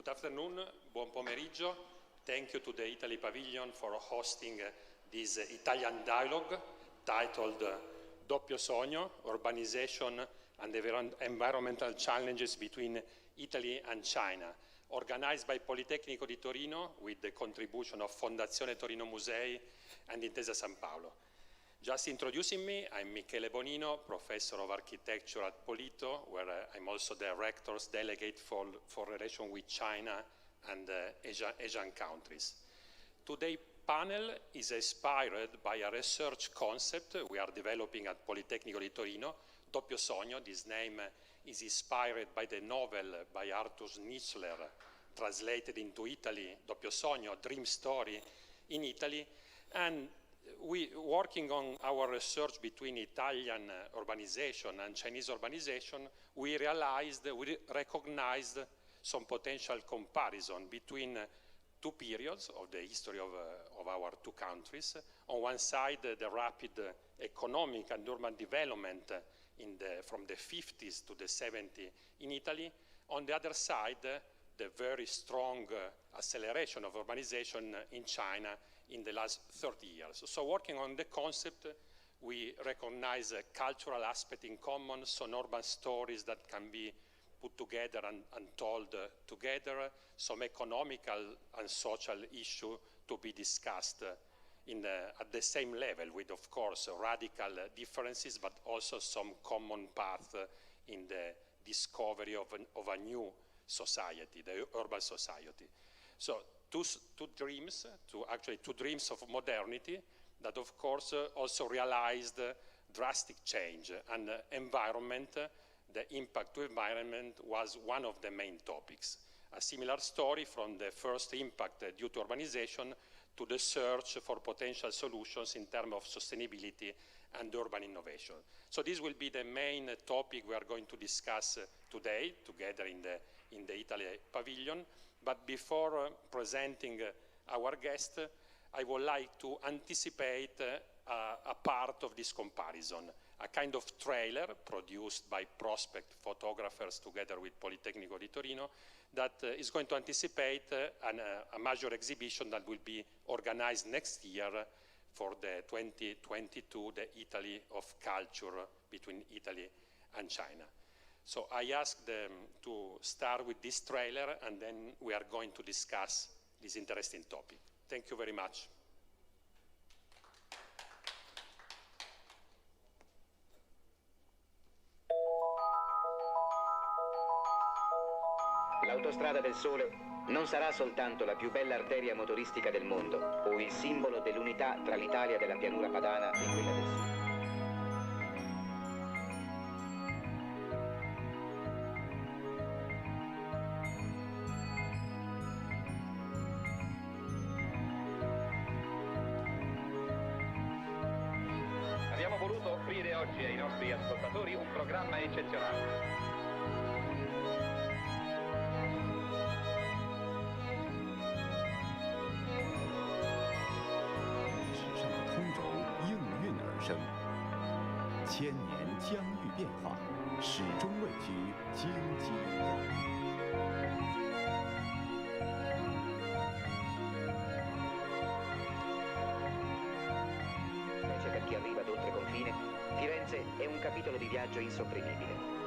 Good afternoon, buon pomeriggio. Thank you to the Italy Pavilion for hosting this Italian dialogue titled Doppio Sogno, Urbanization and Environmental Challenges between Italy and China, organized by Politecnico di Torino with the contribution of Fondazione Torino Musei and Intesa San Paolo. Just introducing me, I'm Michele Bonino, Professor of Architecture at Polito, where I'm also Director's Delegate for Relation with China and Asian countries. Today's panel is inspired by a research concept we are developing at Politecnico di Torino, Doppio Sogno. This name is inspired by the novel by Arthur Schnitzler, translated into Italy, Doppio Sogno, Dream Story in Italy. And we, working on our research between Italian urbanization and Chinese urbanization, we recognized some potential comparison between two periods of the history of our two countries. On one side, the rapid economic and urban development from the 50s to the 70s in Italy. On the other side, the very strong acceleration of urbanization in China in the last 30 years. So working on the concept, we recognize a cultural aspect in common, some urban stories that can be put together and told together, some economical and social issue to be discussed at the same level with, of course, radical differences, but also some common path in the discovery of a new society, the urban society. So two dreams of modernity that, of course, also realized drastic change, and environment, the impact to environment was one of the main topics. A similar story from the first impact due to urbanization to the search for potential solutions in terms of sustainability and urban innovation. So this will be the main topic we are going to discuss today together in the Italy Pavilion. But before presenting our guest, I would like to anticipate a part of this comparison, a kind of trailer produced by prospect photographers together with Politecnico di Torino that is going to anticipate a major exhibition that will be organized next year for the 2022, the Italy of Culture between Italy and China. So I asked them to start with this trailer, and then we are going to discuss this interesting topic. Thank you very much. L'autostrada del Sole non sarà soltanto la più bella arteria motoristica del mondo o il simbolo dell'unità tra l'Italia della pianura padana e quella del sud. Abbiamo voluto offrire oggi ai nostri ascoltatori un programma eccezionale. Invece per chi arriva d'oltre confine, Firenze è un capitolo di viaggio insopprimibile.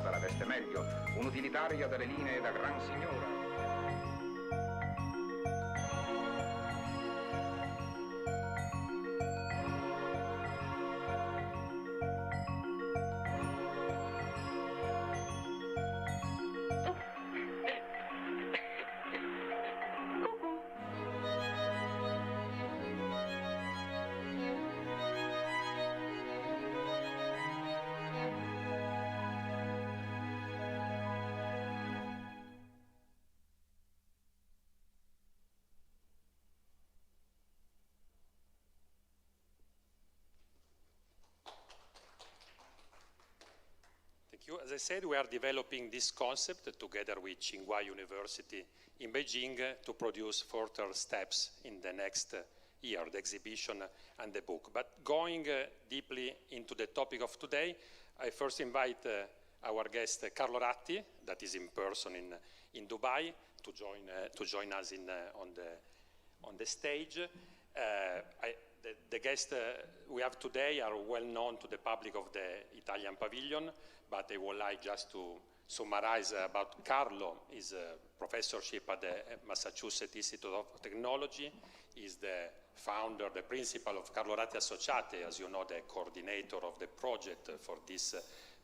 La veste meglio, un'utilitaria dalle linee da gran signora. as I said, we are developing this concept together with Tsinghua University in Beijing to produce further steps in the next year, the exhibition and the book. But going deeply into the topic of today, I first invite our guest Carlo Ratti, that is in person in Dubai, to join us on the stage. The guests we have today are well known to the public of the Italian pavilion, but I would like just to summarize about Carlo. His professorship at the Massachusetts Institute of Technology. Is the founder, the principal of Carlo Ratti Associati, as you know, the coordinator of the project for this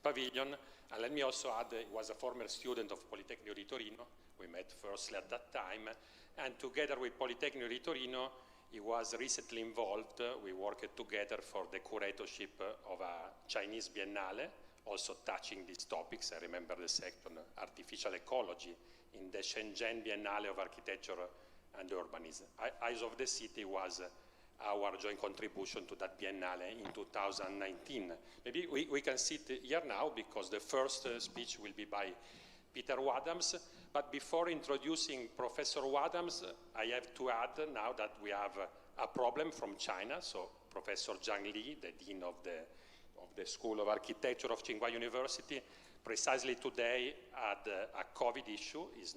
pavilion. And let me also add, he was a former student of Politecnico di Torino. We met firstly at that time. And together with Politecnico di Torino, he was recently involved. We worked together for the curatorship of a Chinese biennale, also touching these topics. I remember the section Artificial Ecology in the Shenzhen Biennale of Architecture and Urbanism. Eyes of the City was our joint contribution to that biennale in 2019. Maybe we can sit here now because the first speech will be by Peter Wadhams. But before introducing Professor Wadhams, I have to add now that we have a problem from China. So Professor Zhang Li, the Dean of the School of Architecture of Tsinghua University, precisely today had a COVID issue, is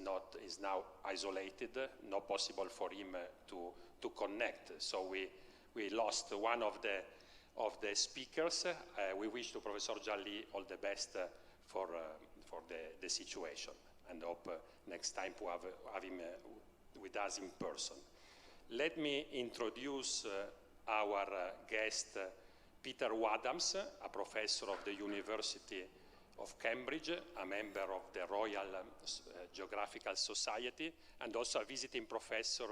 now isolated, not possible for him to connect. So we lost one of the speakers. We wish to Professor Jalli all the best for the situation, and hope next time to have him with us in person. Let me introduce our guest, Peter Wadhams, a professor of the University of Cambridge, a member of the Royal Geographical Society, and also a visiting professor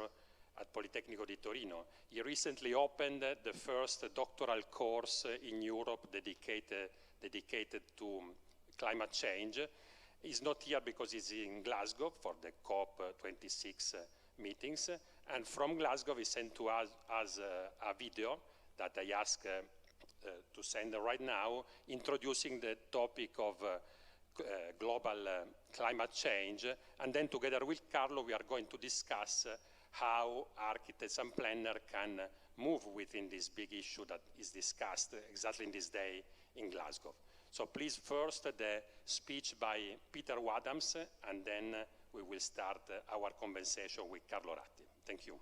at Politecnico di Torino. He recently opened the first doctoral course in Europe dedicated to climate change. He's not here because he's in Glasgow for the COP26 meetings, and from Glasgow he sent to us a video that I ask to send right now, introducing the topic of global climate change. And then together with Carlo, we are going to discuss how architects and planners can move within this big issue that is discussed exactly in this day in Glasgow. So please, first the speech by Peter Wadhams, and then we will start our conversation with Carlo Ratti. Thank you.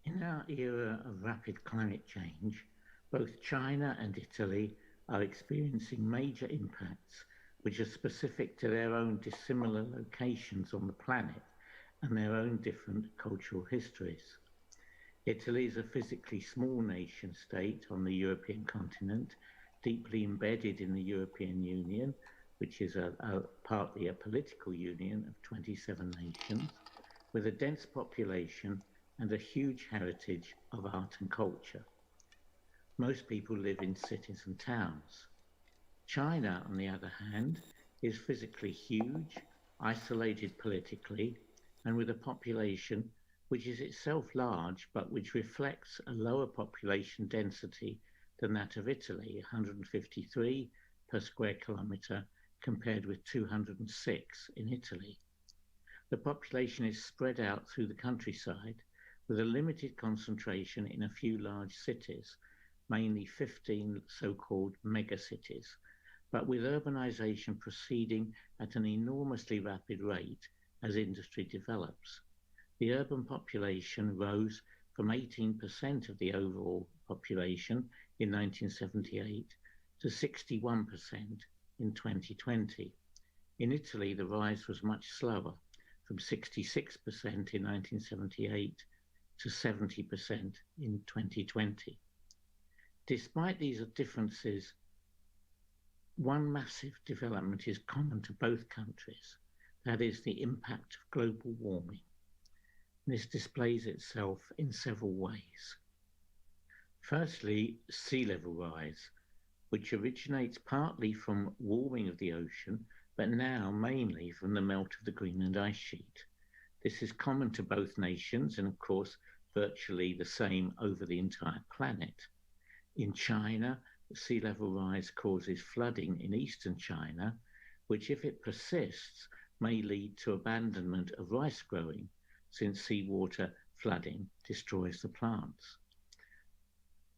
In our era of rapid climate change, both China and Italy are experiencing major impacts which are specific to their own dissimilar locations on the planet and their own different cultural histories. Italy is a physically small nation state on the European continent, deeply embedded in the European Union, which is partly a political union of 27 nations, with a dense population and a huge heritage of art and culture. Most people live in cities and towns. China, on the other hand, is physically huge, isolated politically, and with a population which is itself large, but which reflects a lower population density than that of Italy, 153 per square kilometre, compared with 206 in Italy. The population is spread out through the countryside, with a limited concentration in a few large cities, mainly 15 so-called megacities, but with urbanisation proceeding at an enormously rapid rate as industry develops. The urban population rose from 18% of the overall population in 1978 to 61% in 2020. In Italy, the rise was much slower, from 66% in 1978 to 70% in 2020. Despite these differences, one massive development is common to both countries, that is the impact of global warming. This displays itself in several ways. Firstly, sea level rise, which originates partly from warming of the ocean, but now mainly from the melt of the Greenland ice sheet. This is common to both nations, and of course, virtually the same over the entire planet. In China, sea level rise causes flooding in eastern China, which, if it persists, may lead to abandonment of rice growing, since seawater flooding destroys the plants.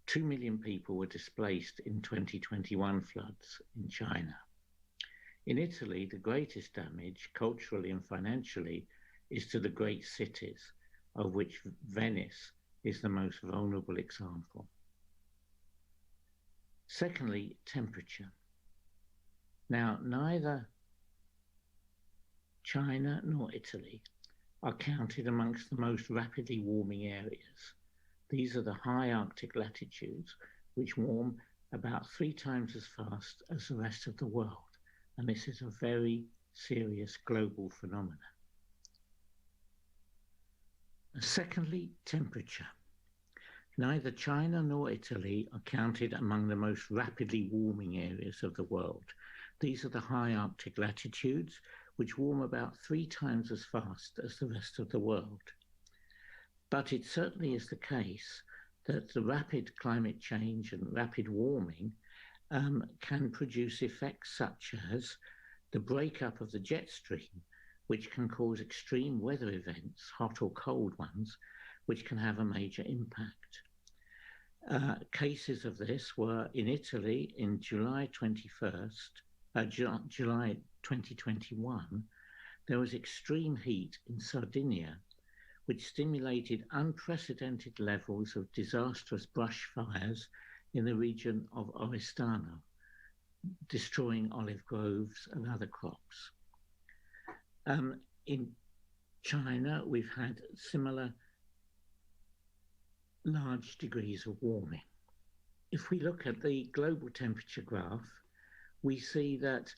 2 million people were displaced in 2021 floods in China. In Italy, the greatest damage, culturally and financially, is to the great cities, of which Venice is the most vulnerable example. Secondly, temperature. Now, neither China nor Italy are counted amongst the most rapidly warming areas. These are the high Arctic latitudes, which warm about 3 times as fast as the rest of the world, and this is a very serious global phenomenon. Secondly, temperature. Neither China nor Italy are counted among the most rapidly warming areas of the world. These are the high Arctic latitudes, which warm about 3 times as fast as the rest of the world. But it certainly is the case that the rapid climate change and rapid warming can produce effects such as the breakup of the jet stream, which can cause extreme weather events, hot or cold ones, which can have a major impact. Cases of this were in Italy in July 2021. There was extreme heat in Sardinia, which stimulated unprecedented levels of disastrous brush fires in the region of Oristano, destroying olive groves and other crops. In China, we've had similar large degrees of warming. If we look at the global temperature graph, we see that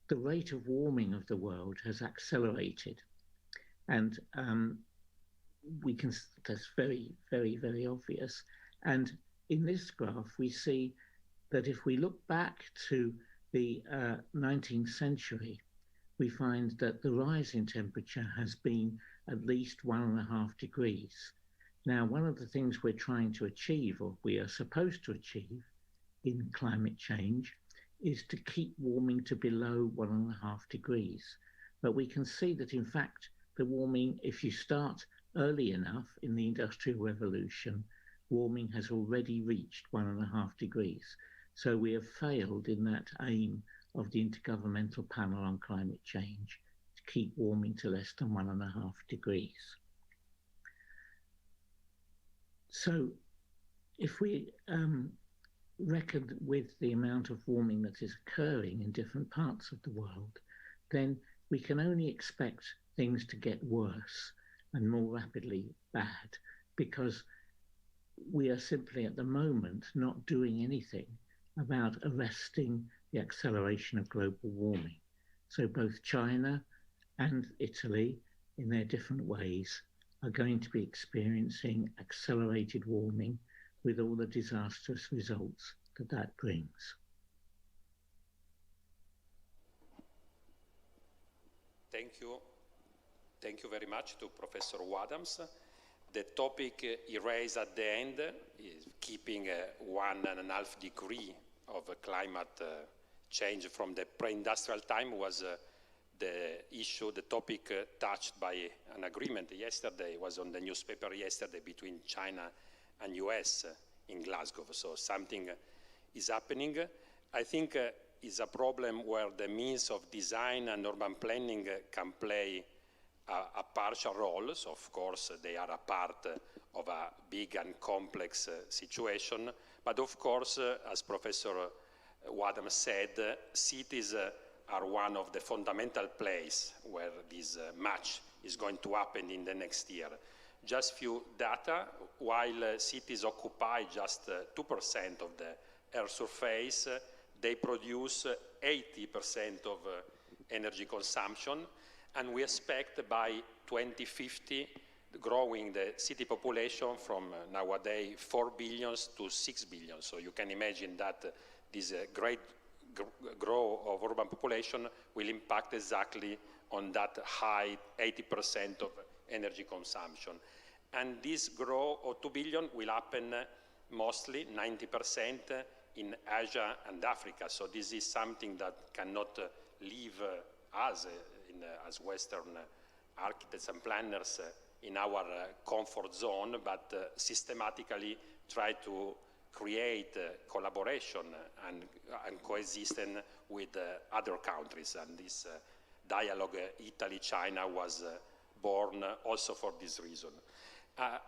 the rate of warming of the world has accelerated. And that's very, very, very obvious. And in this graph, we see that if we look back to the 19th century, we find that the rise in temperature has been at least 1.5 degrees. Now, one of the things we're trying to achieve, or we are supposed to achieve in climate change, is to keep warming to below 1.5 degrees. But we can see that, in fact, the warming, if you start early enough in the Industrial Revolution, warming has already reached 1.5 degrees. So we have failed in that aim of the Intergovernmental Panel on Climate Change to keep warming to less than 1.5 degrees. So if we reckon with the amount of warming that is occurring in different parts of the world, then we can only expect things to get worse and more rapidly bad, because we are simply at the moment not doing anything about arresting the acceleration of global warming. So both China and Italy, in their different ways, are going to be experiencing accelerated warming with all the disastrous results that that brings. Thank you. Thank you very much to Professor Wadhams. The topic he raised at the end is keeping 1.5 degree of climate change from the pre-industrial time was the issue, the topic touched by an agreement yesterday, was on the newspaper yesterday between China and US in Glasgow. So something is happening. I think it's a problem where the means of design and urban planning can play a partial role. So of course they are a part of a big and complex situation. But of course, as Professor Wadhams said, cities are one of the fundamental places where this match is going to happen in the next year. Just few data, while cities occupy just 2% of the Earth's surface, they produce 80% of energy consumption, and we expect by 2050 growing the city population from nowadays 4 billion to 6 billion. So you can imagine that this great growth of urban population will impact exactly on that high 80% of energy consumption. and this growth of 2 billion will happen mostly 90% in Asia and Africa. So this is something that cannot leave us as Western architects and planners in our comfort zone, but systematically try to create collaboration and coexistence with other countries. And this dialogue Italy-China was born also for this reason.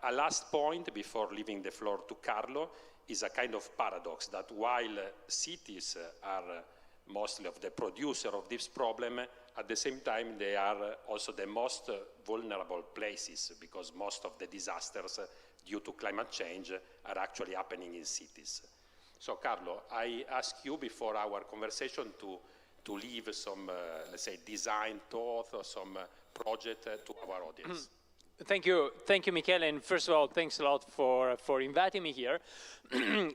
A last point before leaving the floor to Carlo is a kind of paradox that while cities are mostly of the producer of this problem, at the same time they are also the most vulnerable places, because most of the disasters due to climate change are actually happening in cities. So Carlo, I ask you before our conversation to leave some, let's say, design thought or some project to our audience. Thank you, Michele, and first of all, thanks a lot for inviting me here.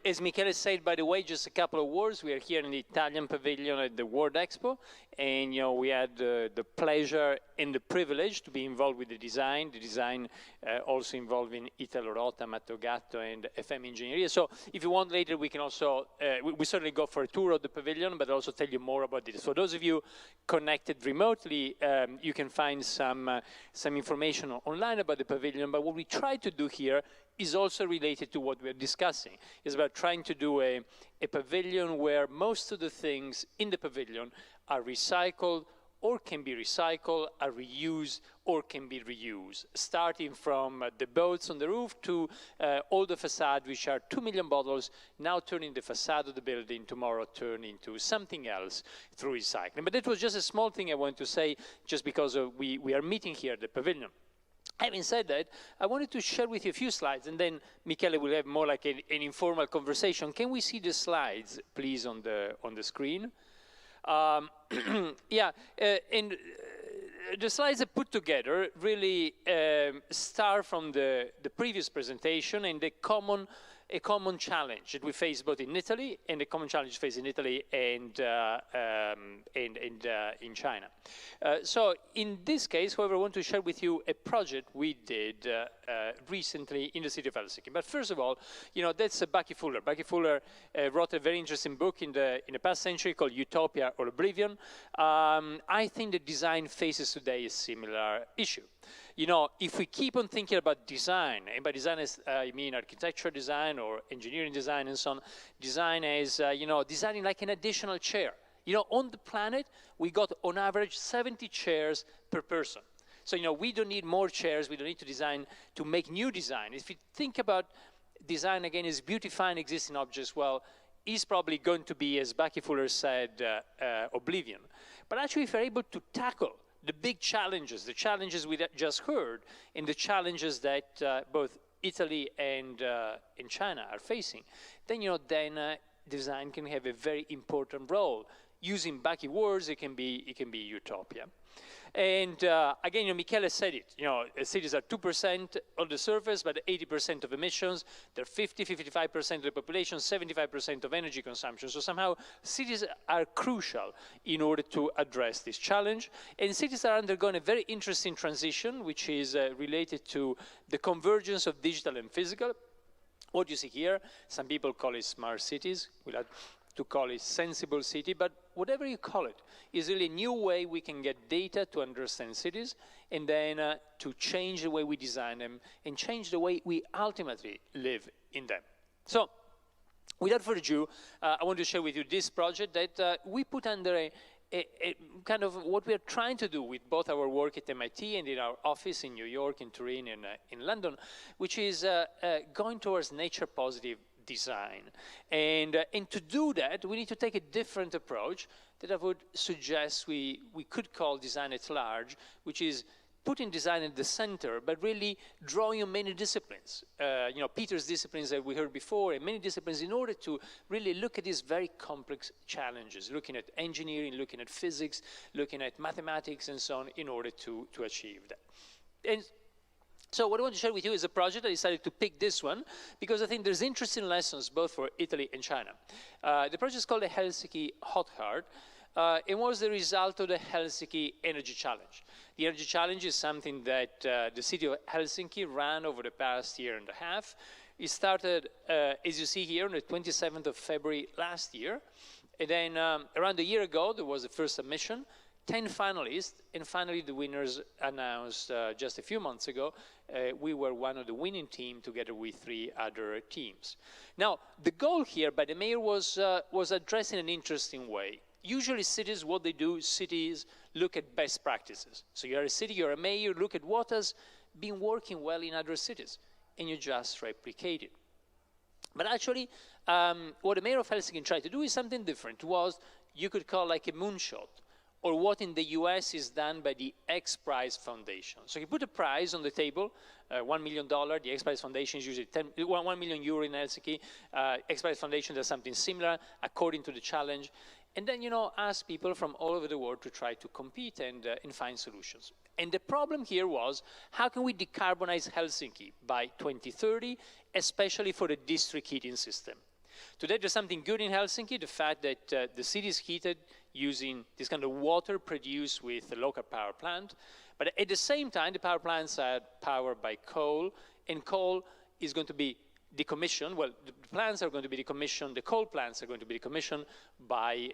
As Michele said, by the way, just a couple of words. We are here in the Italian pavilion at the World Expo, and we had the pleasure and the privilege to be involved with the design also involving Italo Rota, Matteo Gatto, and FM Engineering. So if you want later, we can also, we certainly go for a tour of the pavilion, but also tell you more about this. For those of you connected remotely, you can find some information online about the pavilion, but what we try to do here is also related to what we're discussing. It's about trying to do a pavilion where most of the things in the pavilion are recycled or can be recycled, are reused or can be reused, starting from the boats on the roof to all the facade, which are 2 million bottles, now turning the facade of the building, tomorrow turn into something else through recycling. But that was just a small thing I want to say, just because we are meeting here at the pavilion. Having said that, I wanted to share with you a few slides, and then Michele will have more like an informal conversation. Can we see the slides, please, on the screen? Yeah, and the slides I put together really start from the previous presentation and a common challenge that we face both in Italy, and a common challenge faced in Italy and in China. So in this case, however, I want to share with you a project we did recently in the city of Helsinki. But first of all, that's Bucky Fuller. Bucky Fuller wrote a very interesting book in the past century called Utopia or Oblivion. I think that design faces today a similar issue. If we keep on thinking about design, and by design I mean architecture design or engineering design and so on, design as, designing like an additional chair. On the planet, we got on average 70 chairs per person. So, we don't need more chairs, we don't need to design, to make new design. If you think about design again as beautifying existing objects, well, is probably going to be, as Bucky Fuller said, oblivion. But actually, if we're able to tackle the big challenges, the challenges we just heard, and the challenges that both Italy and China are facing, then design can have a very important role. Using Bucky words, it can be utopia. And again, Michele said it. Cities are 2% of the surface, but 80% of emissions. They're 55% of the population, 75% of energy consumption. So somehow, cities are crucial in order to address this challenge. And cities are undergoing a very interesting transition, which is related to the convergence of digital and physical. What you see here, some people call it smart cities. We'll have to call it sensible city, but whatever you call it, is really a new way we can get data to understand cities, and then to change the way we design them, and change the way we ultimately live in them. So, without further ado, I want to share with you this project that we put under a kind of what we are trying to do with both our work at MIT and in our office in New York, in Turin, and in London, which is going towards nature-positive design. And to do that, we need to take a different approach that I would suggest we could call design at large, which is putting design at the center, but really drawing on many disciplines. Peter's disciplines that we heard before, and many disciplines, in order to really look at these very complex challenges, looking at engineering, looking at physics, looking at mathematics, and so on, in order to achieve that. And so what I want to share with you is a project. I decided to pick this one because I think there's interesting lessons both for Italy and China. The project is called the Helsinki Hot Heart. and was the result of the Helsinki Energy Challenge. The Energy Challenge is something that the city of Helsinki ran over the past year and a half. It started, as you see here, on the 27th of February last year. And then around a year ago, there was the first submission, 10 finalists, and finally the winners announced just a few months ago. We were one of the winning team together with 3 other teams. Now, the goal here by the mayor was addressed in an interesting way. Usually cities, what they do, cities look at best practices. So you're a city, you're a mayor, look at what has been working well in other cities, and you just replicate it. But actually, what the mayor of Helsinki tried to do is something different. It was, you could call like a moonshot, or what in the US is done by the X Prize Foundation. So you put a prize on the table, $1 million, the X Prize Foundation is usually 1 million euro in Helsinki. X Prize Foundation does something similar according to the challenge. And then, ask people from all over the world to try to compete and find solutions. And the problem here was, how can we decarbonize Helsinki by 2030, especially for the district heating system? Today, there's something good in Helsinki, the fact that the city is heated using this kind of water produced with a local power plant. But at the same time, the power plants are powered by coal, and coal is going to be decommissioned. Well, the plants are going to be decommissioned, the coal plants are going to be decommissioned by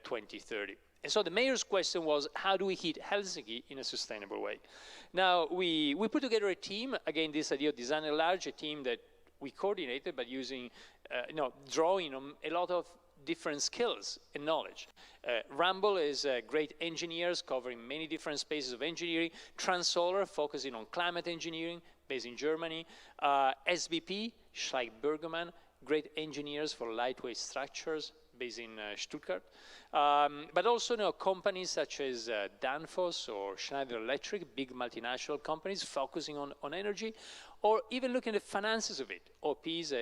2030. And so the mayor's question was, how do we heat Helsinki in a sustainable way? Now, we put together a team, again, this idea of designing a large team that we coordinated by using, drawing on a lot of different skills and knowledge. Ramble is great engineers covering many different spaces of engineering. Transolar, focusing on climate engineering, based in Germany. SBP, Schleich Bergermann, great engineers for lightweight structures, based in Stuttgart. But also companies such as Danfoss or Schneider Electric, big multinational companies focusing on energy, or even looking at the finances of it. OP is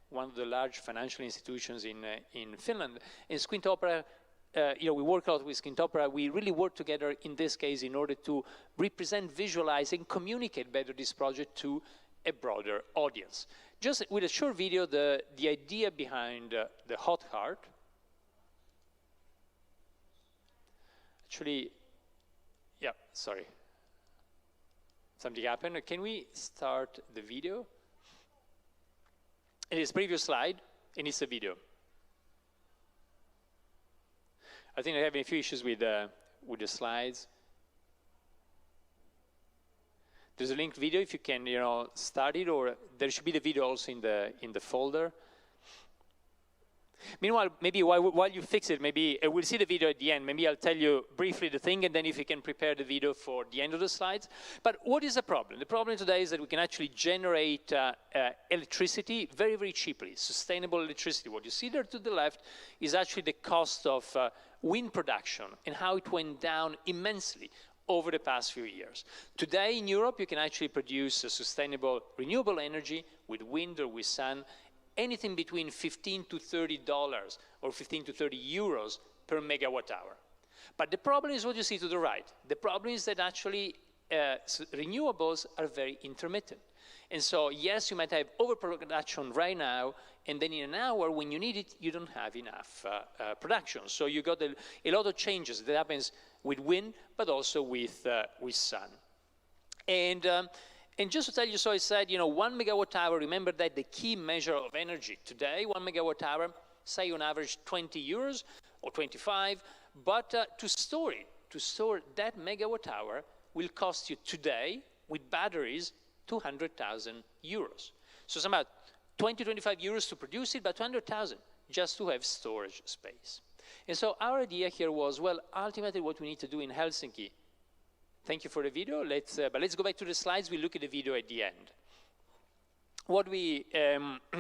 one of the large financial institutions in Finland. In Squintopera, we work a lot with Squintopera. We really work together in this case in order to represent, visualize, and communicate better this project to a broader audience. Just with a short video, the idea behind the hot heart. Actually, yeah, sorry. Something happened. Can we start the video? It is previous slide, and it's a video. I think I'm having a few issues with the slides. There's a linked video if you can, start it, or there should be the video also in the folder. Meanwhile, maybe while you fix it, maybe we'll see the video at the end. Maybe I'll tell you briefly the thing, and then if you can prepare the video for the end of the slides. But what is the problem? The problem today is that we can actually generate electricity very, very cheaply, sustainable electricity. What you see there to the left is actually the cost of wind production and how it went down immensely over the past few years. Today in Europe, you can actually produce sustainable renewable energy with wind or with sun, anything between $15 to $30 or 15 to 30 euros per megawatt hour. But the problem is what you see to the right. The problem is that actually renewables are very intermittent. And so, yes, you might have overproduction right now, and then in an hour, when you need it, you don't have enough production. So you got a lot of changes that happens with wind, but also with sun. And just to tell you, so I said, 1 megawatt hour, remember that the key measure of energy today, 1 megawatt hour, say on average 20 euros or 25, but to store that megawatt hour will cost you today, with batteries, 200,000 euros. So it's about 20, 25 euros to produce it, but 200,000 just to have storage space. And so our idea here was, well, ultimately what we need to do in Helsinki. Thank you for the video. But let's go back to the slides. We'll look at the video at the end. What we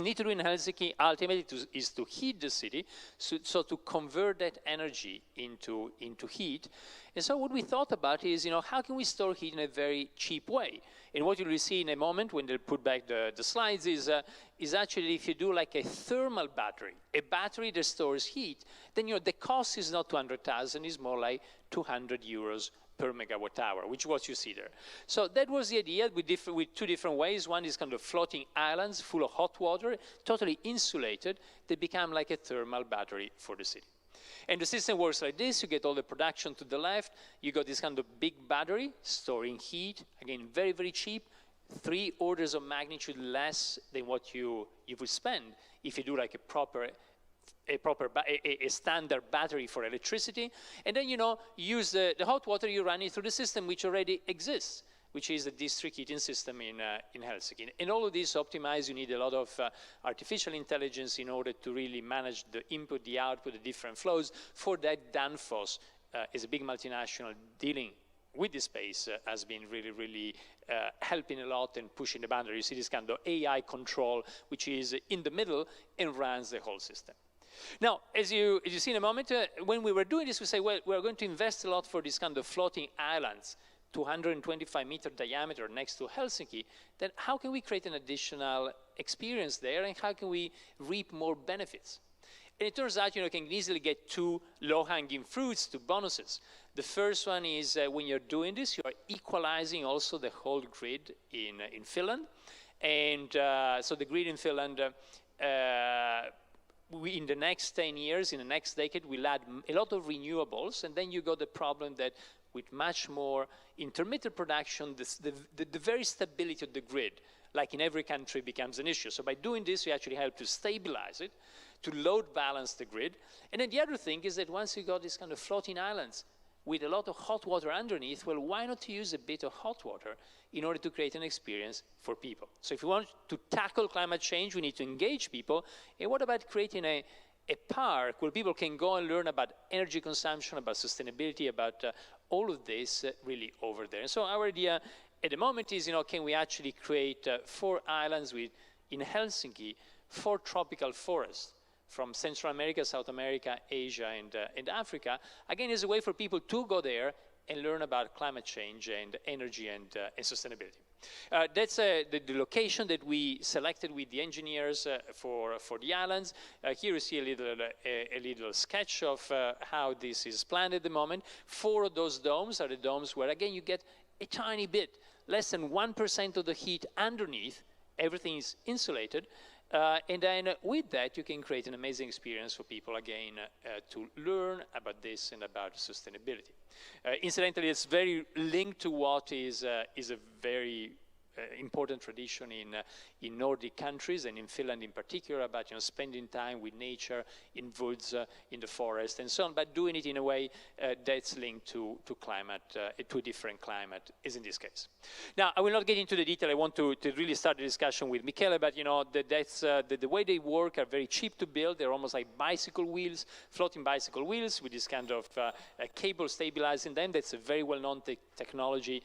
need to do in Helsinki ultimately is to heat the city, so to convert that energy into heat. And so what we thought about is, how can we store heat in a very cheap way? And what you'll see in a moment when they put back the slides is actually if you do like a thermal battery, a battery that stores heat, then the cost is not 200,000, it's more like 200 euros per megawatt hour, which is what you see there. So that was the idea with two different ways. One is kind of floating islands full of hot water, totally insulated, that become like a thermal battery for the city. And the system works like this. You get all the production to the left. You got this kind of big battery storing heat. Again, very, very cheap. 3 orders of magnitude less than what you would spend if you do like a standard battery for electricity. And then, use the hot water, you run it through the system which already exists, which is the district heating system in Helsinki. And all of this optimized, you need a lot of artificial intelligence in order to really manage the input, the output, the different flows. For that, Danfoss is a big multinational dealing with this space, has been really, really helping a lot and pushing the boundary. You see this kind of AI control, which is in the middle and runs the whole system. Now, as you see in a moment, when we were doing this, we say, well, we're going to invest a lot for these kind of floating islands, 225-meter diameter next to Helsinki. Then how can we create an additional experience there, and how can we reap more benefits? And it turns out, you can easily get 2 low-hanging fruits, 2 bonuses. The first one is when you're doing this, you are equalizing also the whole grid in Finland. And so the grid in Finland, in the next 10 years, in the next decade, we'll add a lot of renewables, and then you got the problem that with much more intermittent production, the very stability of the grid, like in every country, becomes an issue. So by doing this, you actually help to stabilize it, to load balance the grid. And then the other thing is that once you got these kind of floating islands with a lot of hot water underneath, well, why not use a bit of hot water in order to create an experience for people? So if we want to tackle climate change, we need to engage people. And what about creating a park where people can go and learn about energy consumption, about sustainability, about all of this really over there? And so our idea at the moment is, can we actually create 4 islands in Helsinki, 4 tropical forests from Central America, South America, Asia, and Africa. Again, as a way for people to go there and learn about climate change and energy and sustainability. That's the location that we selected with the engineers for the islands. Here you see a little sketch of how this is planned at the moment. 4 of those domes are the domes where, again, you get a tiny bit, less than 1% of the heat underneath. Everything is insulated. And then with that, you can create an amazing experience for people, again, to learn about this and about sustainability. Incidentally, it's very linked to what is a very important tradition in Nordic countries, and in Finland in particular, about spending time with nature, in woods, in the forest, and so on, but doing it in a way that's linked to climate, to a different climate, as in this case. Now, I will not get into the detail. I want to really start the discussion with Michele, but the way they work are very cheap to build. They're almost like bicycle wheels, floating bicycle wheels with this kind of cable stabilizing them. That's a very well-known technology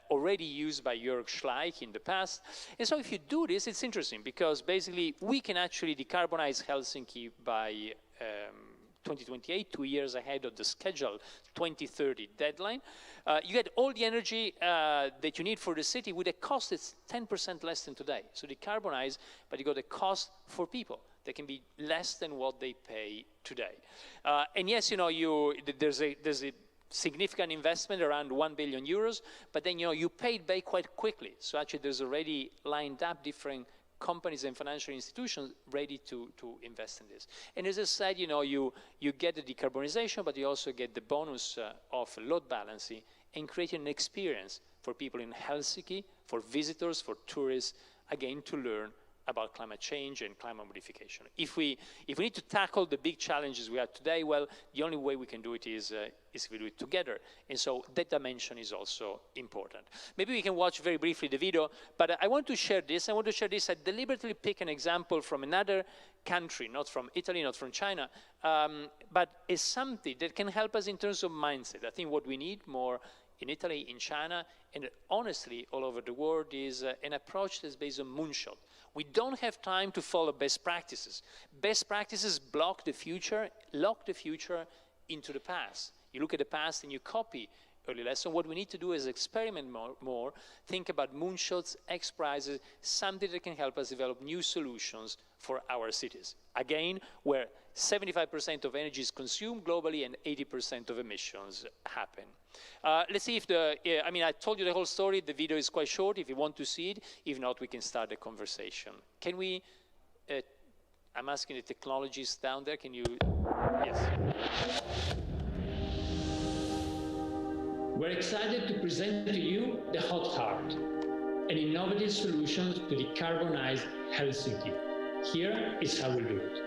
already used by Jörg Schleich in the past. And so if you do this, it's interesting, because basically we can actually decarbonize Helsinki by 2028, 2 years ahead of the scheduled 2030 deadline. You get all the energy that you need for the city with a cost that's 10% less than today. So decarbonize, but you got a cost for people that can be less than what they pay today. And yes, there's a significant investment, around 1 billion euros, but then you pay it back quite quickly. So actually there's already lined up different companies and financial institutions ready to invest in this. And as I said, you get the decarbonization, but you also get the bonus of load balancing and creating an experience for people in Helsinki, for visitors, for tourists, again, to learn about climate change and climate modification. If we need to tackle the big challenges we have today, well, the only way we can do it is if we do it together. And so that dimension is also important. Maybe we can watch very briefly the video, but I want to share this. I deliberately pick an example from another country, not from Italy, not from China, but it's something that can help us in terms of mindset. I think what we need more in Italy, in China, and honestly all over the world is an approach that's based on moonshot. We don't have time to follow best practices. Best practices block the future, lock the future into the past. You look at the past and you copy early lessons. What we need to do is experiment more, think about moonshots, X prizes, something that can help us develop new solutions for our cities. Again, where 75% of energy is consumed globally and 80% of emissions happen. Let's see if I told you the whole story. The video is quite short if you want to see it. If not, we can start the conversation. Can we, I'm asking the technologists down there, can you... Yes. We're excited to present to you the Hot Heart, an innovative solution to decarbonize Helsinki. Here is how we do it.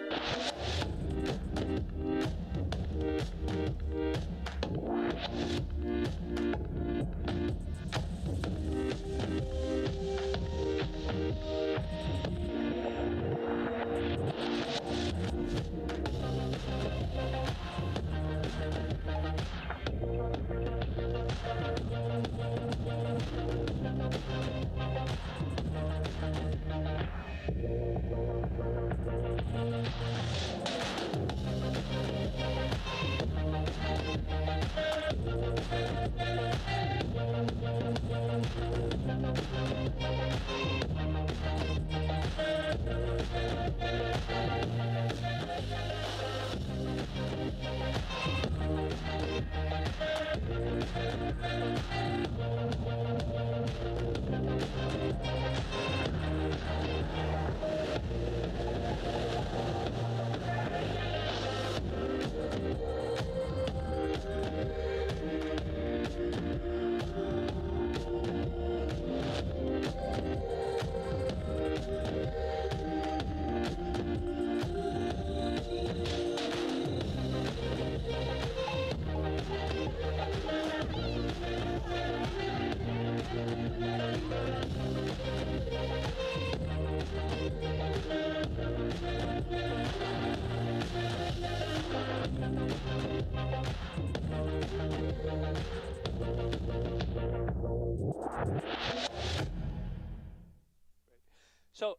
So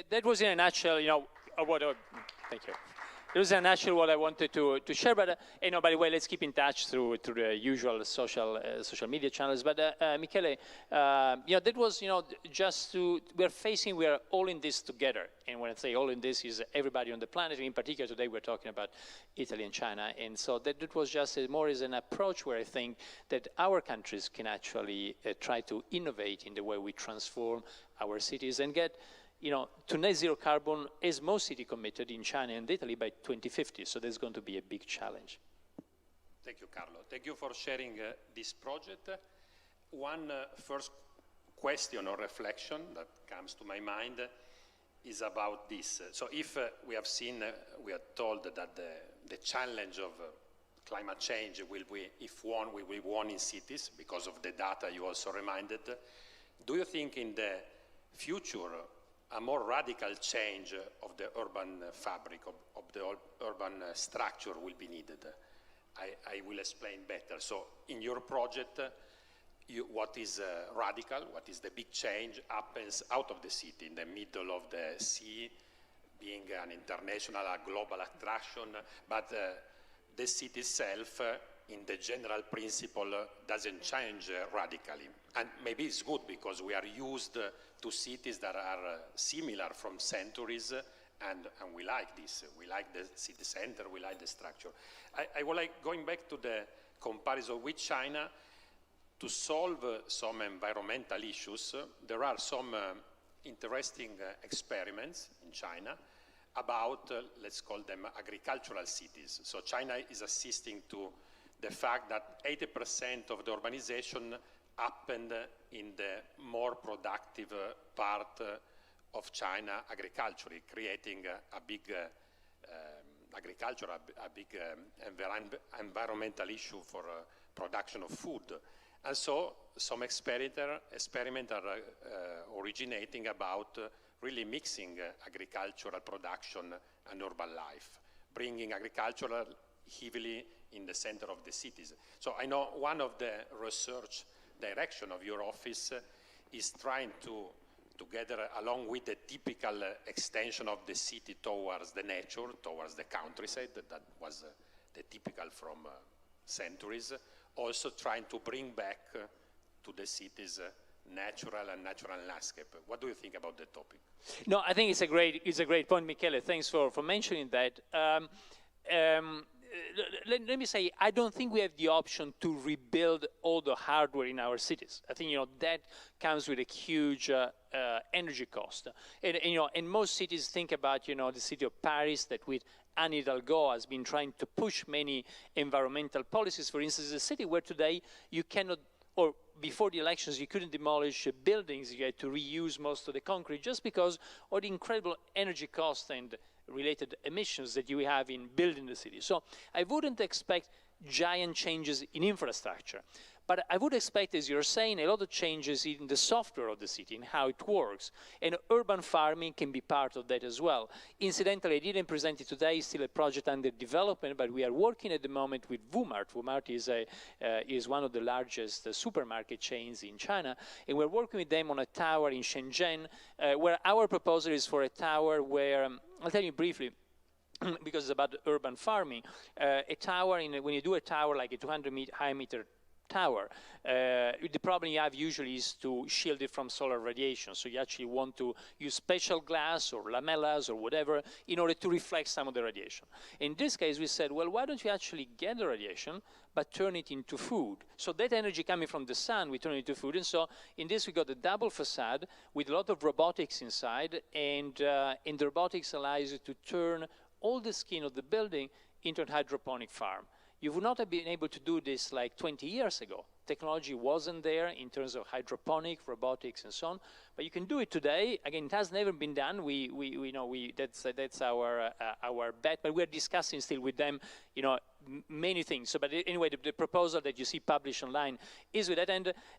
that was in a nutshell, thank you. It was in a nutshell what I wanted to share, but by the way, let's keep in touch through the usual social media channels. But Michele, that was we are all in this together. And when I say all in this, is everybody on the planet. In particular, today we're talking about Italy and China, and so that was just more as an approach where I think that our countries can actually try to innovate in the way we transform our cities and get to net zero carbon, as most cities committed in China and Italy by 2050. So there's going to be a big challenge. Thank you, Carlo. Thank you for sharing this project. One first question or reflection that comes to my mind is about this. So if we have seen, we are told that the challenge of climate change will be, if won, will be won in cities because of the data you also reminded. Do you think in the future a more radical change of the urban fabric, of the urban structure will be needed? I will explain better. So in your project, what is radical, what is the big change happens out of the city, in the middle of the sea, being an international, a global attraction, but the city itself, in the general principle, doesn't change radically. And maybe it's good because we are used to cities that are similar from centuries, and we like this. We like the city center, we like the structure. I would like, going back to the comparison with China, to solve some environmental issues, there are some interesting experiments in China about, let's call them agricultural cities. So China is assisting to the fact that 80% of the urbanization happened in the more productive part of China agriculturally, creating a big agriculture, a big environmental issue for production of food. And so some experiments are originating about really mixing agricultural production and urban life, bringing agricultural heavily in the center of the cities. So I know one of the research direction of your office is trying to, together along with the typical extension of the city towards the nature, towards the countryside, that was the typical from centuries, also trying to bring back to the cities natural landscape. What do you think about the topic? No, I think it's a great point, Michele. Thanks for mentioning that. let me say, I don't think we have the option to rebuild all the hardware in our cities. I think that comes with a huge energy cost. And most cities think about the city of Paris that with Anne Hidalgo has been trying to push many environmental policies. For instance, a city where today you cannot, or before the elections, you couldn't demolish buildings, you had to reuse most of the concrete just because of the incredible energy cost and related emissions that you have in building the city. So I wouldn't expect giant changes in infrastructure. But I would expect, as you're saying, a lot of changes in the software of the city and how it works. And urban farming can be part of that as well. Incidentally, I didn't present it today, it's still a project under development, but we are working at the moment with Wumart. Wumart is one of the largest supermarket chains in China. And we're working with them on a tower in Shenzhen, where our proposal is for a tower where, I'll tell you briefly, because it's about urban farming, a tower, when you do a tower like a 200-meter tower, the problem you have usually is to shield it from solar radiation. So you actually want to use special glass or lamellas or whatever in order to reflect some of the radiation. In this case, we said, well, why don't you actually get the radiation, but turn it into food? So that energy coming from the sun, we turn it into food. And so in this, we got a double facade with a lot of robotics inside, and the robotics allows you to turn all the skin of the building into a hydroponic farm. You would not have been able to do this like 20 years ago. Technology wasn't there in terms of hydroponic, robotics, and so on. But you can do it today. Again, it has never been done. That's our bet. But we're discussing still with them, many things. So, but anyway, the proposal that you see published online is with that.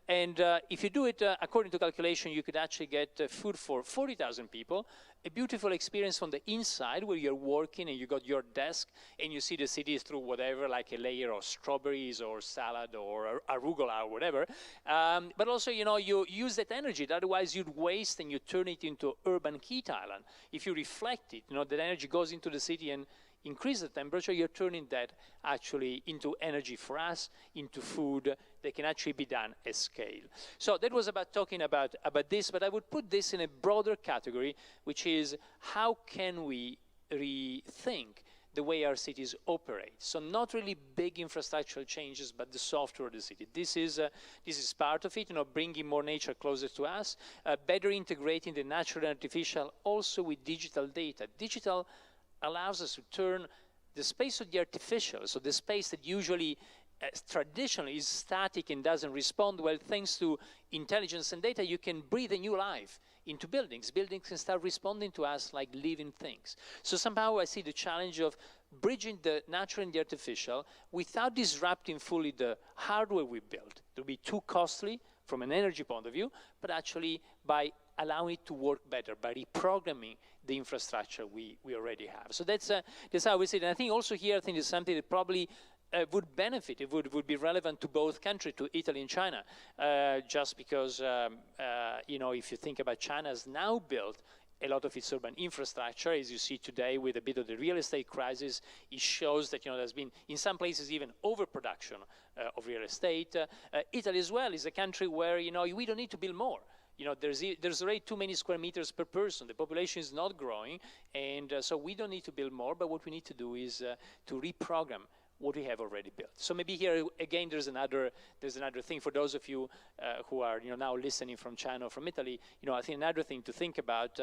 And if you do it according to calculation, you could actually get food for 40,000 people. A beautiful experience from the inside where you're working and you got your desk and you see the city through whatever, like a layer of strawberries or salad or arugula or whatever. But also, you use that energy. Otherwise, you'd waste and you turn it into urban heat island. If you reflect it, that energy goes into the city and increase the temperature, you're turning that actually into energy for us, into food that can actually be done at scale. So that was about talking about this, but I would put this in a broader category, which is how can we rethink the way our cities operate? So not really big infrastructural changes, but the software of the city. This is part of it, bringing more nature closer to us, better integrating the natural and artificial also with digital data. Digital allows us to turn the space of the artificial, so the space that usually traditionally is static and doesn't respond well, thanks to intelligence and data, you can breathe a new life into buildings. Buildings can start responding to us like living things. So somehow I see the challenge of bridging the natural and the artificial without disrupting fully the hardware we built. It will be too costly from an energy point of view, but actually by allowing it to work better, by reprogramming the infrastructure we already have. So that's how we see it. And I think also here, I think it's something that probably would benefit, it would be relevant to both countries, to Italy and China, just because, if you think about China's now built a lot of its urban infrastructure, as you see today with a bit of the real estate crisis, it shows that there's been, in some places, even overproduction of real estate. Italy as well is a country where we don't need to build more. There's already too many square meters per person. The population is not growing, and so we don't need to build more. But what we need to do is to reprogram what we have already built. So maybe here again, there's another thing for those of you who are now listening from China or from Italy. I think another thing to think about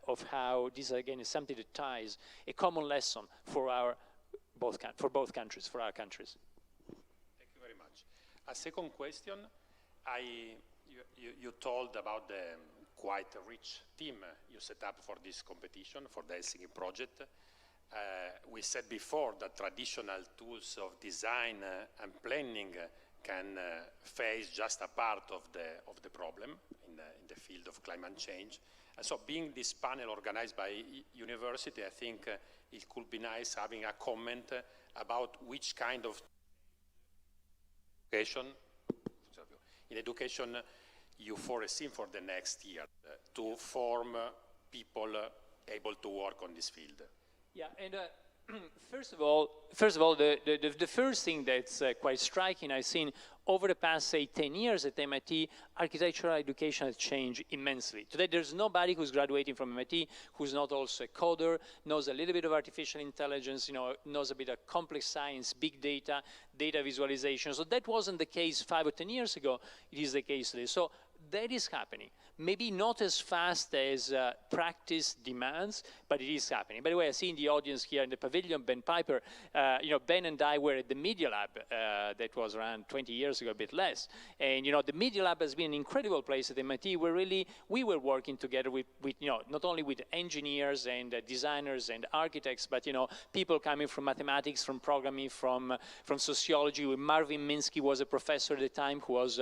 of how this again is something that ties a common lesson for both countries, for our countries. Thank you very much. A second question, you told about the quite rich team you set up for this competition, for the Helsinki project. We said before that traditional tools of design and planning can face just a part of the problem in the field of climate change. And so being this panel organized by university, I think it could be nice having a comment about which kind of education you foresee for the next year to form people able to work on this field. Yeah, and First of all, the first thing that's quite striking I've seen over the past, say, 10 years at MIT, architectural education has changed immensely. Today, there's nobody who's graduating from MIT who's not also a coder, knows a little bit of artificial intelligence, you know, knows a bit of complex science, big data, data visualization. So that wasn't the case 5 or 10 years ago. It is the case today. So that is happening. Maybe not as fast as practice demands, but it is happening. By the way, I see in the audience here in the pavilion, Ben Piper. You know, Ben and I were at the Media Lab that was around 20 years ago, a bit less. And, you know, the Media Lab has been an incredible place at MIT where really we were working together with you know, not only with engineers and designers and architects, but, you know, people coming from mathematics, from programming, from sociology. Marvin Minsky was a professor at the time who was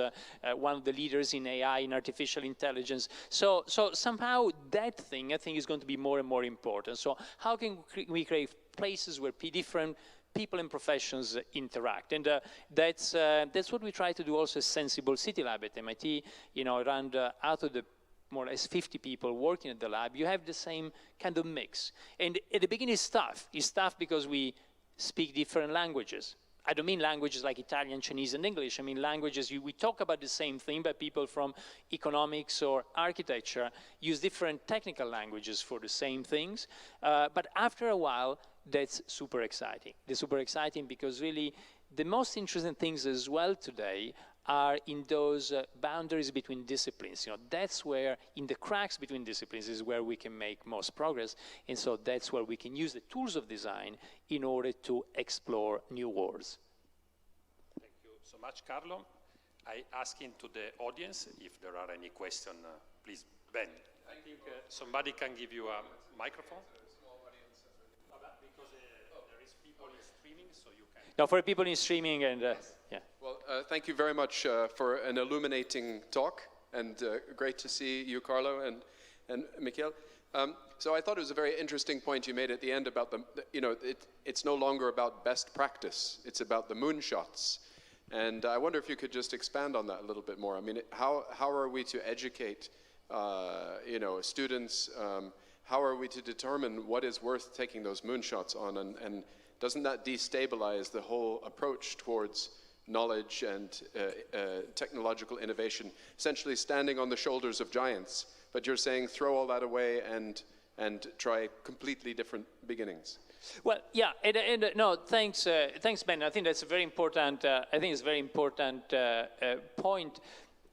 one of the leaders in AI, in artificial intelligence. So somehow that thing, I think, is going to be more and more important. So how can we create places where different people and professions interact? And that's what we try to do also at Sensible City Lab at MIT. You know, around out of the more or less 50 people working at the lab, you have the same kind of mix. And at the beginning it's tough. It's tough because we speak different languages. I don't mean languages like Italian, Chinese, and English. I mean languages, we talk about the same thing, but people from economics or architecture use different technical languages for the same things. But after a while, that's super exciting. They're super exciting because really the most interesting things as well today are in those boundaries between disciplines. You know, that's where, in the cracks between disciplines is where we can make most progress. And so that's where we can use the tools of design in order to explore new worlds. Thank you so much, Carlo. I ask into the audience if there are any questions. Please, Ben. I think somebody can give you a microphone. Because there is people in streaming, so you can. No, for people in streaming and yeah. Well, thank you very much for an illuminating talk, and great to see you, Carlo, and Michiel. So I thought it was a very interesting point you made at the end about you know, it's no longer about best practice, it's about the moonshots. And I wonder if you could just expand on that a little bit more. I mean, how are we to educate, you know, students? How are we to determine what is worth taking those moonshots on? And doesn't that destabilize the whole approach towards knowledge and technological innovation, essentially standing on the shoulders of giants? But you're saying throw all that away and try completely different beginnings. Well, yeah, and no, thanks, Ben. I think that's a very important. I think it's a very important point.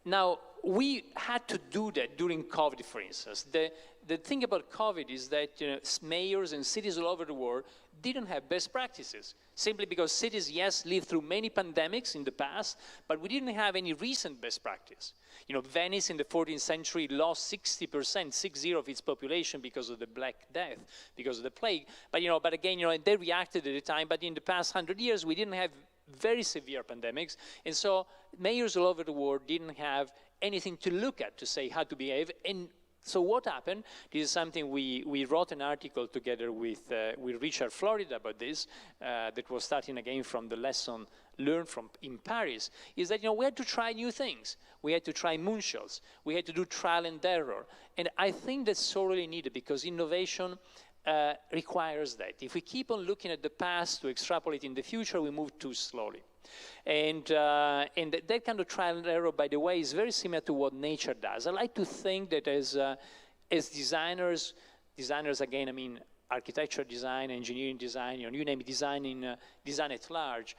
Now, we had to do that during COVID, for instance. The thing about COVID is that, you know, mayors and cities all over the world didn't have best practices, simply because cities, yes, lived through many pandemics in the past, but we didn't have any recent best practice. You know, Venice in the 14th century lost 60%, 60 of its population because of the Black Death, because of the plague. But, you know, but again, you know, they reacted at the time, but in the past 100 years, we didn't have very severe pandemics. And so mayors all over the world didn't have anything to look at to say how to behave. And so what happened? This is something we wrote an article together with Richard Florida about this, that was starting again from the lesson learned from in Paris, is that, you know, we had to try new things. We had to try moonshots. We had to do trial and error. And I think that's sorely needed because innovation requires that. If we keep on looking at the past to extrapolate in the future, we move too slowly. And that kind of trial and error, by the way, is very similar to what nature does. I like to think that as designers again, I mean, architecture design, engineering design, you know, you name it, design at large,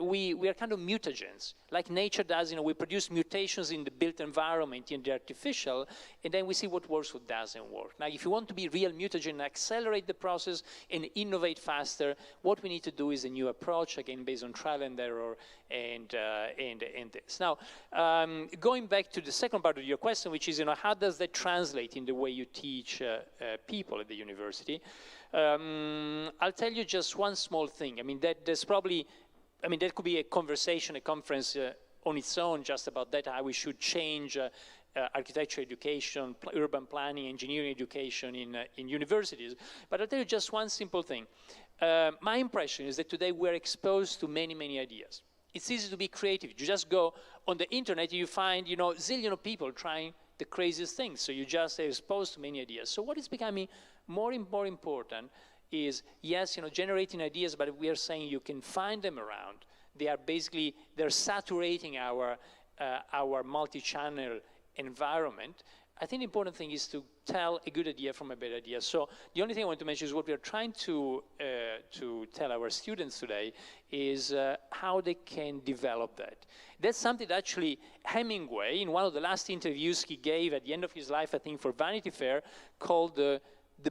we are kind of mutagens. Like nature does, you know, we produce mutations in the built environment, in the artificial, and then we see what works, what doesn't work. Now, if you want to be real mutagen, accelerate the process and innovate faster, what we need to do is a new approach, again, based on trial and error and this. Now, going back to the second part of your question, which is, you know, how does that translate in the way you teach people at the university? I'll tell you just one small thing. I mean, there's probably, I mean, there could be a conversation, a conference on its own just about that, how we should change architecture education, urban planning, engineering education in universities. But I'll tell you just one simple thing. My impression is that today we're exposed to many, many ideas. It's easy to be creative. You just go on the internet and you find, you know, zillion of people trying the craziest things. So you just are exposed to many ideas. So what is becoming more and more important is, yes, generating ideas, but we are saying you can find them around. They are basically, they're saturating our multi-channel environment. I think the important thing is to tell a good idea from a bad idea. So the only thing I want to mention is what we are trying to tell our students today is how they can develop that. That's something that actually Hemingway, in one of the last interviews he gave at the end of his life, I think for Vanity Fair, called the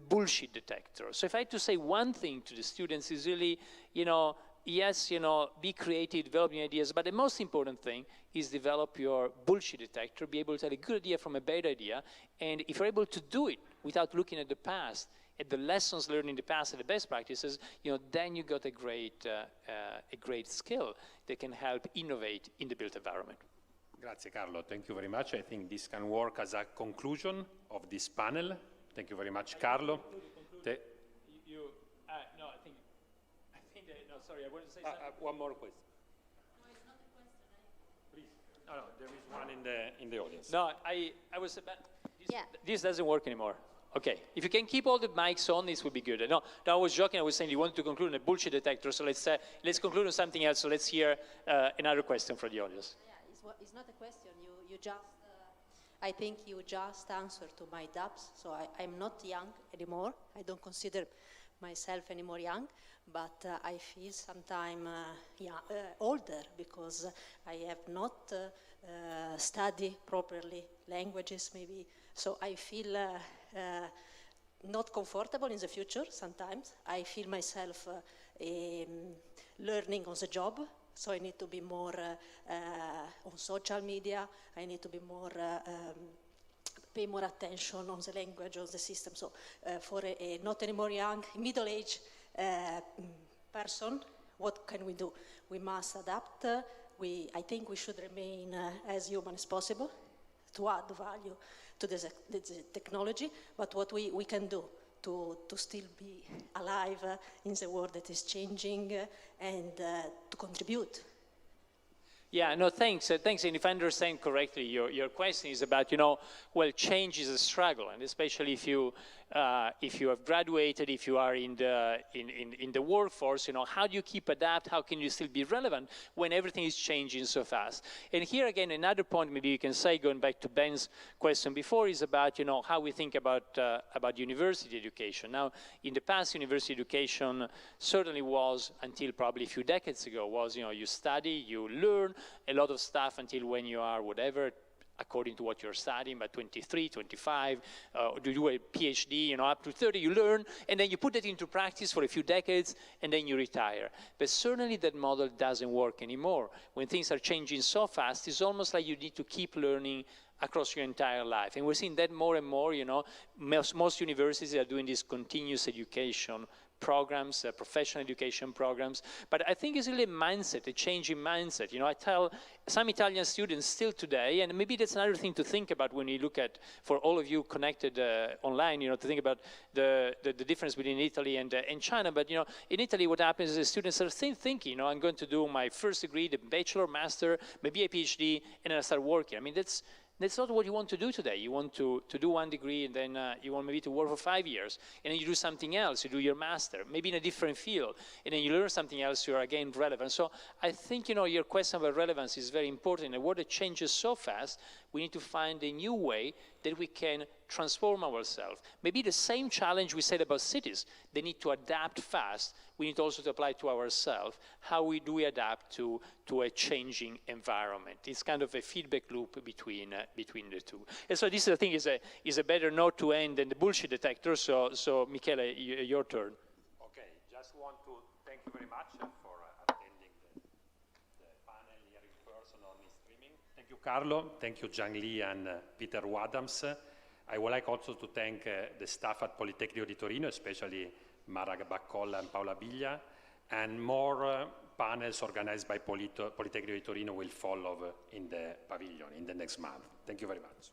bullshit detector. So if I had to say one thing to the students is really, yes, be creative, develop new ideas, but the most important thing is develop your bullshit detector, be able to tell a good idea from a bad idea, and if you're able to do it without looking at the past, at the lessons learned in the past and the best practices, then you got a great skill that can help innovate in the built environment. Grazie, Carlo. Thank you very much. I think this can work as a conclusion of this panel. Thank you very much, Carlo. No, I think no, sorry, I wanted to say something. One more question. No, it's not a question. Please. No, there is one in the audience. No, I was about, this doesn't work anymore. Okay, if you can keep all the mics on, this would be good. No, I was joking. I was saying you wanted to conclude on a bullshit detector, so let's conclude on something else. So let's hear another question from the audience. Yeah, it's not a question. You just, I think you just answered to my doubts. So I'm not young anymore. I don't consider myself anymore young, but I feel sometimes older because I have not studied properly languages, maybe. So I feel not comfortable in the future sometimes. I feel myself learning on the job, so I need to be more on social media. I need to be more pay more attention on the language, on the system. So for a not anymore young, middle-aged person, what can we do? We must adapt. I think we should remain as human as possible to add value to the technology, but what we can do to still be alive in the world that is changing and to contribute. Yeah, no, thanks. Thanks. And if I understand correctly, your question is about, well, change is a struggle, and especially if you have graduated, if you are in the workforce, how do you keep adapt? How can you still be relevant when everything is changing so fast? And here again, another point maybe you can say, going back to Ben's question before, is about how we think about university education. Now, in the past, university education certainly was, until probably a few decades ago, was you study, you learn a lot of stuff until when you are whatever, according to what you're studying, by 23, 25, you do a PhD, up to 30, you learn, and then you put it into practice for a few decades, and then you retire. But certainly that model doesn't work anymore. When things are changing so fast, it's almost like you need to keep learning across your entire life. And we're seeing that more and more, most universities are doing this continuous education programs, professional education programs, but I think it's really a mindset, a changing mindset. I tell some Italian students still today, and maybe that's another thing to think about when you look at, for all of you connected online, to think about the difference between Italy and China. But in Italy, what happens is the students are still thinking, I'm going to do my first degree, the bachelor, master, maybe a PhD, and then I start working. I mean, that's not what you want to do today. You want to do one degree, and then you want maybe to work for 5 years, and then you do something else. You do your master, maybe in a different field, and then you learn something else. You are again relevant. So I think your question about relevance is very important. And what it changes so fast, we need to find a new way that we can transform ourselves. Maybe the same challenge we said about cities. They need to adapt fast. We need also to apply to ourselves. How do we adapt to a changing environment? It's kind of a feedback loop between the two. And so this, I think, is a better note to end than the bullshit detector. So Michele, your turn. Okay, just want to thank you very much for attending the panel here in person or in streaming. Thank you, Carlo. Thank you, Giang Li and Peter Wadams. I would like also to thank the staff at Politecnico di Torino, especially Mara Baccolla and Paola Biglia, and more panels organized by Politecnico di Torino will follow in the pavilion in the next month. Thank you very much.